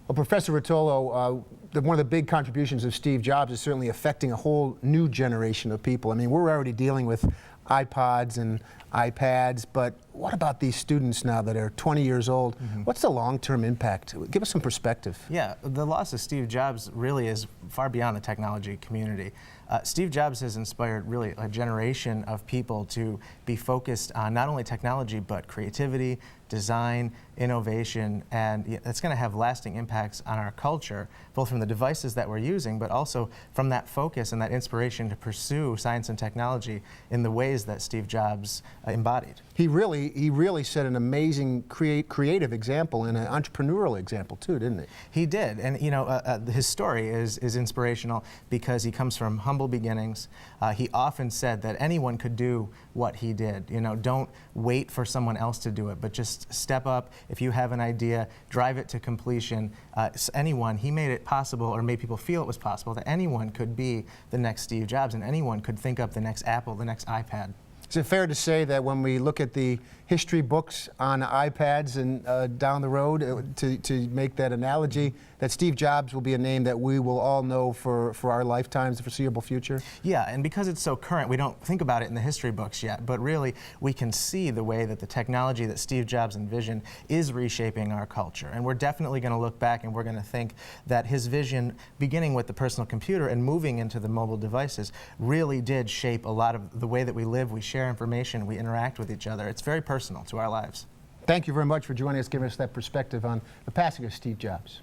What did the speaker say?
Well, Professor Rotolo, one of the big contributions of Steve Jobs is certainly affecting a whole new generation of people. I mean, we're already dealing with iPods and iPads, but what about these students now that are 20 years old? What's the long-term impact? Give us some perspective. Yeah, the loss of Steve Jobs really is far beyond the technology community. Steve Jobs has inspired really a generation of people to be focused on not only technology but creativity, design, innovation, and it's going to have lasting impacts on our culture, both from the devices that we're using, but also from that focus and that inspiration to pursue science and technology in the ways that Steve Jobs embodied. He really set an amazing creative example and an entrepreneurial example too, didn't he? He did, and you know, his story is inspirational because he comes from humble beginnings. He often said that anyone could do what he did. You know, don't wait for someone else to do it, but just step up. If you have an idea, drive it to completion. He made it possible, or made people feel it was possible, that anyone could be the next Steve Jobs, and anyone could think up the next Apple, the next iPad. Is it fair to say that when we look at the history books on iPads and down the road, to make that analogy, that Steve Jobs will be a name that we will all know for our lifetimes, the foreseeable future? Yeah, and because it's so current, we don't think about it in the history books yet, but really we can see the way that the technology that Steve Jobs envisioned is reshaping our culture. And we're definitely going to look back and we're going to think that his vision, beginning with the personal computer and moving into the mobile devices, really did shape a lot of the way that we live, we share information, we interact with each other. It's very personal to our lives. Thank you very much for joining us, giving us that perspective on the passing of Steve Jobs.